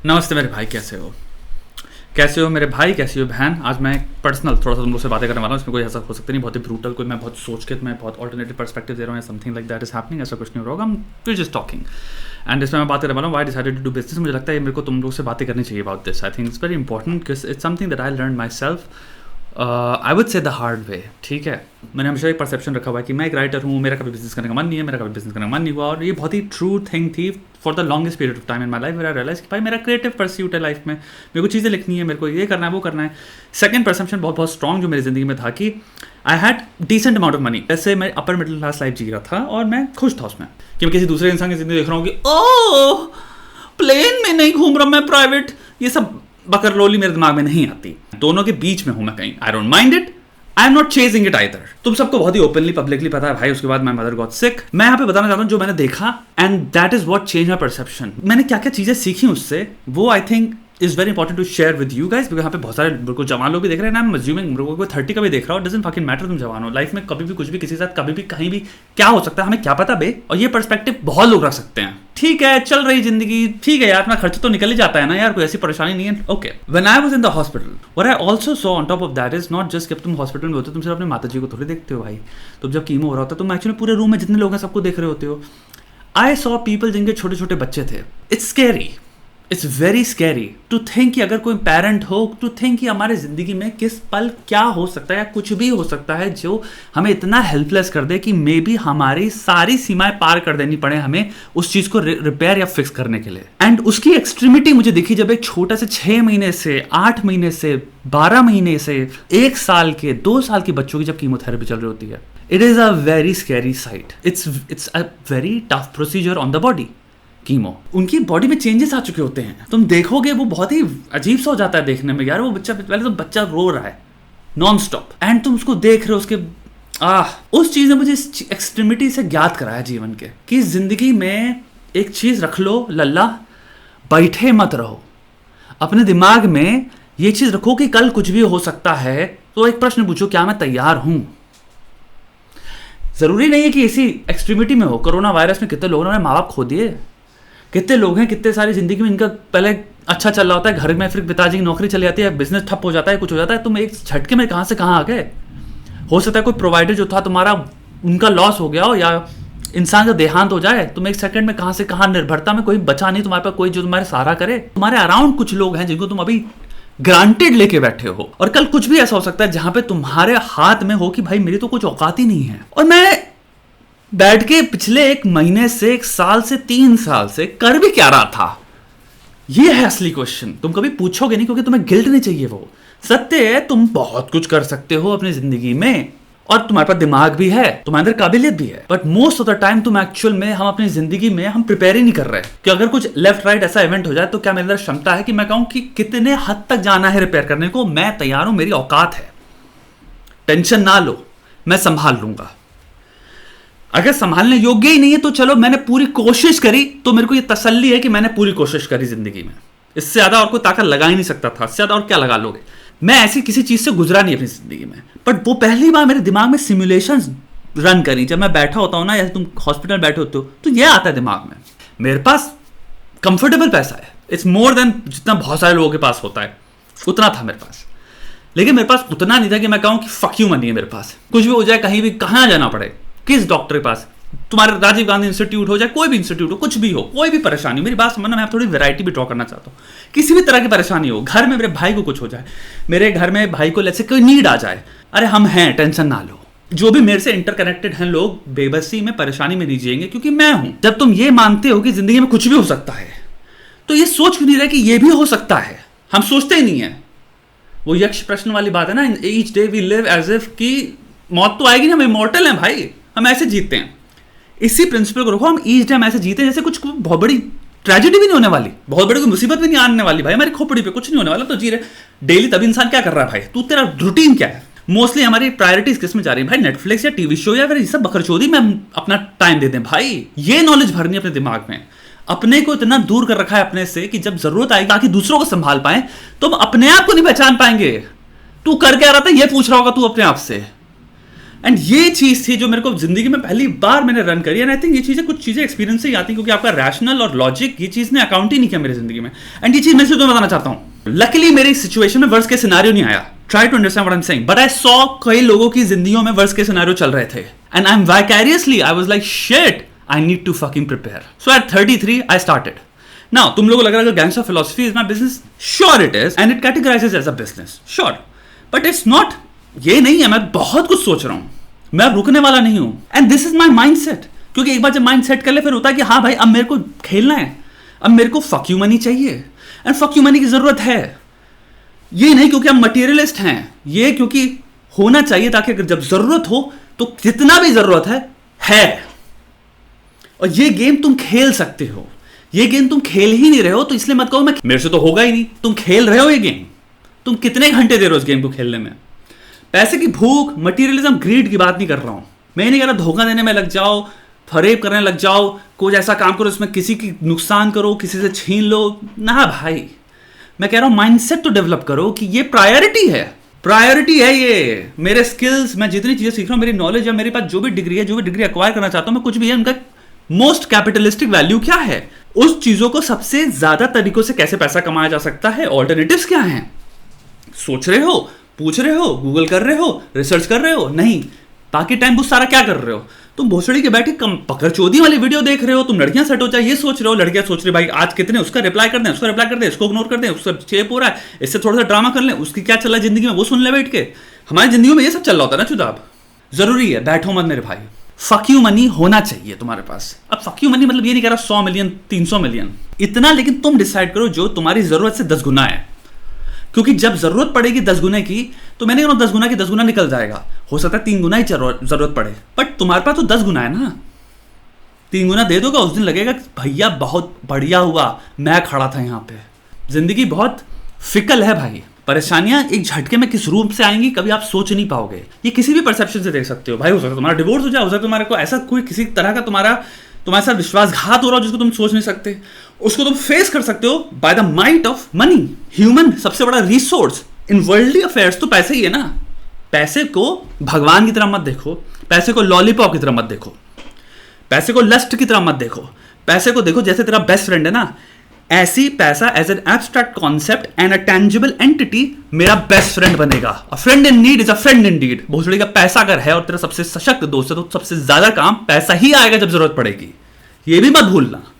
नमस्ते मेरे भाई, कैसे हो मेरे भाई, कैसी हो बहन। आज मैं पर्सनल थोड़ा सा तुम लोग से बातें करने वाला हूँ। इसमें कोई ऐसा हो सकता नहीं बहुत ही ब्रूटल, कोई मैं बहुत सोच के मैं बहुत ऑल्टरनेटिव पर्सपेक्टिव दे रहा हूँ या something like that is happening, ऐसा कुछ नहीं होगा। वी जस्ट टॉकिंग एंड इसमें मैं बात करने वाला हूँ why decided to do business. मुझे लगता है मेरे को तुम लोग से बातें करनी चाहिए about this. I think it's very important, it's something that I learn my self, I would say the hard way. ठीक है, मैंने हमेशा एक परसेप्शन रखा हुआ है कि मैं एक राइटर हूँ, मेरा कभी बिजनेस करने का मन नहीं है, मेरा कभी बिजनेस करने का मन नहीं हुआ। और ये बहुत ही ट्रू थिंग थी for the longest period of time in my life, where I realise कि भाई मेरा क्रिएटिव परस्यूट है लाइफ में, मेरे को चीज़ें लिखनी है, मेरे को ये करना है, वो करना है। सेकंड परसेप्शन बहुत स्ट्रॉन्ग जो मेरी जिंदगी में था कि I had decent amount of money. ऐसे मैं अपर मिडिल क्लास लाइफ जी रहा था और मैं खुश था उसमें कि मैं किसी दूसरे इंसान की जिंदगी देख रहा हूँ कि ओह प्लेन में नहीं घूम रहा मैं, प्राइवेट, ये सब बकरलोली मेरे दिमाग में नहीं आती। दोनों के बीच में हूँ मैं कहीं। I don't mind it, I am not chasing it either. तुम सबको बहुत ही ओपनली पब्लिकली पता है भाई। उसके बाद माय मदर गॉट सिक। मैं यहाँ पे बताना चाहता हूँ जो मैंने देखा and that is what change my perception. मैंने क्या क्या चीजें सीखी उससे, वो I think is very important to share with you guys, because यहाँ पे बहुत सारे बिल्कुल जवान लोग भी देख रहे हैं ना। आई एम अज्यूमिंग मेरे को कोई 30 का भी देख रहा हो, डजंट फकिंग मैटर। तुम जवान हो, लाइफ में कभी भी कुछ भी किसी के साथ कभी भी कहीं भी क्या हो सकता है हमें क्या पता बे। और ये पर्सपेक्टिव बहुत लोग रख सकते हैं। ठीक है, चल रही जिंदगी, ठीक है यार, अपना खर्च तो निकल ही जाता है ना यार, कोई ऐसी परेशानी नहीं है। Okay, when I was in the hospital, what I also saw on top of that is not just कि तुम हॉस्पिटल में होते हो तुम सिर्फ अपने माता जी को थोड़ी देखते हो भाई। तुम जब कीमो हो रहा होता है तुम एक्चुअली पूरे रूम में जितने लोग हैं सबको देख रहे होते हो। आई सॉ पीपल जिनके छोटे छोटे बच्चे थे। It's scary, it's very scary to think कि अगर कोई पेरेंट हो, टू थिंक कि हमारे जिंदगी में किस पल क्या हो सकता है या कुछ भी हो सकता है जो हमें इतना हेल्पलेस कर दे कि मे बी हमारी सारी सीमाएं पार कर देनी पड़े हमें उस चीज को रिपेयर या फिक्स करने के लिए। एंड उसकी एक्सट्रीमिटी मुझे दिखी जब एक छोटा से 6 महीने से 8 महीने से 12 महीने से 1 साल के 2 साल के बच्चों की जब कीमोथेरेपी चल रही होती है। It is a very scary site. It's a very tough procedure on the body. Chemo, उनकी बॉडी में चेंजेस आ चुके होते हैं, तुम देखोगे वो बहुत ही अजीब सा हो जाता है देखने में यार। वो बच्चा पहले तो बच्चा रो रहा है नॉन स्टॉप एंड तुम उसको देख रहे हो, उसके उस चीज ने मुझे इस एक्सट्रीमिटी से ज्ञात कराया जीवन के कि जिंदगी में एक चीज रख लो लल्ला, बैठे मत रहो। अपने दिमाग में ये चीज रखो कि कल कुछ भी हो सकता है। तो एक प्रश्न पूछो, क्या मैं तैयार हूं? जरूरी नहीं है कि इसी एक्सट्रीमिटी में हो। कोरोना वायरस में कितने लोगों ने माँ बाप खो दिए, कितने लोग हैं, कितने सारी जिंदगी में इनका पहले अच्छा चल रहा होता है, घर में फिर पिताजी की नौकरी चली जाती है, बिजनेस ठप हो जाता है, कुछ हो जाता है, तुम एक झटके में कहां से कहां आ गए। हो सकता है कोई प्रोवाइडर जो था तुम्हारा उनका लॉस हो गया हो, या इंसान का देहांत हो जाए, तुम एक सेकंड में कहां से कहां, निर्भरता में कोई बचा नहीं तुम्हारे पास, कोई जो तुम्हारे सहारा करे। तुम्हारे अराउंड कुछ लोग हैं जिनको तुम अभी ग्रांटेड लेके बैठे हो, और कल कुछ भी ऐसा हो सकता है जहां पे तुम्हारे हाथ में हो कि भाई मेरी तो कुछ औकात ही नहीं है। और मैं बैठ के पिछले 1 महीने से 1 साल से 3 साल से कर भी क्या रहा था, ये है असली क्वेश्चन। तुम कभी पूछोगे नहीं क्योंकि तुम्हें गिल्ट नहीं चाहिए। वो सत्य है, तुम बहुत कुछ कर सकते हो अपनी जिंदगी में और तुम्हारे पास दिमाग भी है, तुम्हारे अंदर काबिलियत भी है, but most of the time तुम एक्चुअल में हम अपनी जिंदगी में हम प्रिपेयर ही नहीं कर रहे कि अगर कुछ लेफ्ट राइट ऐसा इवेंट हो जाए तो क्या मेरे अंदर क्षमता है कि मैं कहूं कि कितने हद तक जाना है रिपेयर करने को, मैं तैयार हूं, मेरी औकात है, टेंशन ना लो, मैं संभाल लूंगा। अगर संभालने योग्य ही नहीं है तो चलो मैंने पूरी कोशिश करी, तो मेरे को ये तसल्ली है कि मैंने पूरी कोशिश करी जिंदगी में। इससे ज्यादा और कोई ताकत लगा ही नहीं सकता था, इससे ज्यादा और क्या लगा लोगे। मैं ऐसी किसी चीज से गुजरा नहीं अपनी जिंदगी में, बट वो पहली बार मेरे दिमाग में सिमुलेशंस रन करी। जब मैं बैठा होता हूं ना, या तुम हॉस्पिटल बैठे होते हो तो ये आता है दिमाग में, मेरे पास कंफर्टेबल पैसा है, इट्स मोर देन जितना बहुत सारे लोगों के पास होता है, उतना था मेरे पास। लेकिन मेरे पास उतना नहीं था कि मैं कहूं कि फक यू मनी है मेरे पास, कुछ भी हो जाए, कहीं भी कहां जाना पड़े, किस डॉक्टर के पास, तुम्हारे राजीव गांधी इंस्टीट्यूट हो जाए, कोई भी इंस्टीट्यूट हो, कुछ भी हो, कोई भी परेशानी हो, मेरी बात समझना, मैं थोड़ी वैरायटी भी ड्रॉ करना चाहता हूँ। किसी भी तरह की परेशानी हो, घर में मेरे भाई को कुछ हो जाए, मेरे घर में भाई को लेट्स से कोई नीड आ जाए, अरे हम हैं, टेंशन ना लो। जो भी मेरे से इंटरकनेक्टेड हैं लोग बेबसी में, परेशानी में नहीं जिएंगे क्योंकि मैं हूं। जब तुम ये मानते हो कि जिंदगी में कुछ भी हो सकता है तो ये सोच क्यों नहीं रहे कि ये भी हो सकता है। हम सोचते ही नहीं है। वो यक्ष प्रश्न वाली बात है ना, each day we live as if कि मौत तो आएगी ना, हम इमॉर्टल हैं भाई, हम ऐसे जीते हैं। इसी प्रिंसिपल को रखो, हम ईच डे हम ऐसे जीते हैं जैसे कुछ बहुत बड़ी ट्रेजेडी भी नहीं होने वाली, बहुत बड़ी कोई मुसीबत भी नहीं आने वाली भाई, हमारी खोपड़ी पे कुछ नहीं होने वाला, तो जी रहे डेली। तभी इंसान क्या कर रहा है भाई, तू तेरा रूटीन क्या है। मोस्टली हमारी प्रायोरिटीज किस में जा रही है भाई, नेटफ्लिक्स या टीवी शो या फिर ये सब बकरचोदी में हम अपना टाइम देते हैं भाई। ये नॉलेज भरनी है अपने दिमाग में। अपने को इतना दूर कर रखा है अपने से कि जब जरूरत आएगी ताकि दूसरों को संभाल पाए, तुम अपने आप को नहीं पहचान पाएंगे। तू कर क्या रहा था ये पूछ रहा होगा तू अपने आप से। एंड ये चीज थी जो मेरे को जिंदगी में पहली बार मैंने रन करी। एंड आई थिंक ये चीजें कुछ चीजें एक्सपीरियंस से ही आती हैं, क्योंकि आपका रैशनल और लॉजिक ये चीज ने अकाउंट ही नहीं किया मेरी जिंदगी में। एंड ये चीज मैं तुम्हें बताना चाहता हूं, लकीली मेरी सिचुएशन में वर्स्ट के सिनेरियो नहीं आया। Try to understand what I am saying, but I saw कई लोगों की जिंदगियों में वर्स्ट के सिनेरियो चल रहे थे, and I am vicariously I was like shit, I need to fucking prepare. So at 33 I started. Now तुम लोगों को लग रहा है कि gangster philosophy is my business, sure it is, and it categorizes as a business, sure, but it's not. ये नहीं है, मैं बहुत कुछ सोच रहा हूं, मैं अब रुकने वाला नहीं हूं, and this is my mindset. क्योंकि एक बार जब माइंड सेट कर ले, फिर होता है कि हाँ भाई अब मेरे को खेलना है, अब मेरे को फक यू मनी चाहिए, एंड फक यू मनी की जरूरत है। ये नहीं क्योंकि हम मटेरियलिस्ट हैं, ये क्योंकि होना चाहिए ताकि अगर जब जरूरत हो तो जितना भी जरूरत है। और ये गेम तुम खेल सकते हो, ये गेम तुम खेल ही नहीं रहे हो, तो इसलिए मत कहो मैं मेरे से तो होगा ही नहीं। तुम खेल रहे हो ये गेम, तुम कितने घंटे दे रहे हो इस गेम को खेलने में। पैसे की भूख, मटीरियलिज्म, ग्रीड की बात नहीं कर रहा हूं मैं। नहीं कह रहा धोखा देने में लग जाओ, फरेब करने लग जाओ, कुछ ऐसा काम करो इसमें किसी की नुकसान करो, किसी से छीन लो ना भाई। मैं कह रहा हूं माइंडसेट तो डेवलप करो कि ये प्रायोरिटी है, प्रायोरिटी है ये। मेरे स्किल्स, मैं जितनी चीजें सीख रहा हूं, मेरी नॉलेज है, मेरे पास जो भी डिग्री है, जो भी डिग्री एक्वायर करना चाहता हूं मैं, कुछ भी है, उनका मोस्ट कैपिटलिस्टिक वैल्यू क्या है, उस चीजों को सबसे ज्यादा तरीकों से कैसे पैसा कमाया जा सकता है, ऑल्टरनेटिव्स क्या हैं। सोच रहे हो, पूछ रहे हो, गूगल कर रहे हो, रिसर्च कर रहे हो? नहीं। बाकी टाइम वो सारा क्या कर रहे हो? तुम भोसड़ी के बैठे कम पकड़चोदी वाली वीडियो देख रहे हो, तुम लड़कियां सेट हो जाए ये सोच रहे हो, लड़कियां सोच रही भाई आज कितने उसका रिप्लाई कर दें, उसका रिप्लाई कर दें, इसको इग्नोर कर दें, उसका चेप हो रहा है, इससे थोड़ा सा ड्रामा कर लें, उसकी क्या चल रहा है जिंदगी में वो सुन ले बैठ के। हमारी जिंदगी में ये सब चल रहा होता है ना चुदाब। जरूरी है, बैठो मत मेरे भाई, फक यू मनी होना चाहिए तुम्हारे पास। अब फक यू मनी मतलब ये नहीं कह रहा 100 मिलियन 300 मिलियन इतना, लेकिन तुम डिसाइड करो जो तुम्हारी जरूरत से 10 गुना है। क्योंकि जब जरूरत पड़ेगी 10 गुना की, तो मैंने कहा 10 गुना की 10 गुना निकल जाएगा। हो सकता है 3 गुना ही जरूरत पड़े, बट तुम्हारे पास तो 10 गुना है ना। 3 गुना दे दोगा, उस दिन लगेगा भैया बहुत बढ़िया हुआ, मैं खड़ा था यहाँ पे। जिंदगी बहुत फिकल है भाई। परेशानियां एक झटके में किस रूप से आएंगी कभी आप सोच नहीं पाओगे। ये किसी भी परसेप्शन से देख सकते हो भाई। हो सकता है तुम्हारा डिवोर्स हो जाए, हो सकता है तुम्हारे को ऐसा कोई किसी तरह का तुम्हारे साथ विश्वासघात हो रहा हो जिसको तुम सोच नहीं सकते, उसको तुम फेस कर सकते हो by the might of money. Human सबसे बड़ा रिसोर्स इन वर्ल्डली अफेयर्स तो पैसे ही है ना। पैसे को भगवान की तरह मत देखो, पैसे को लॉलीपॉप की तरह मत देखो, पैसे को लस्ट की तरह मत देखो। पैसे को देखो जैसे तेरा बेस्ट फ्रेंड है ना, ऐसी पैसा as an abstract concept and a tangible entity मेरा बेस्ट फ्रेंड बनेगा। A friend in need is a friend in deed. भोसड़ी का पैसा अगर है और तेरा सबसे सशक्त दोस्त है तो सबसे ज्यादा काम पैसा ही आएगा जब जरूरत पड़ेगी, ये भी मत भूलना।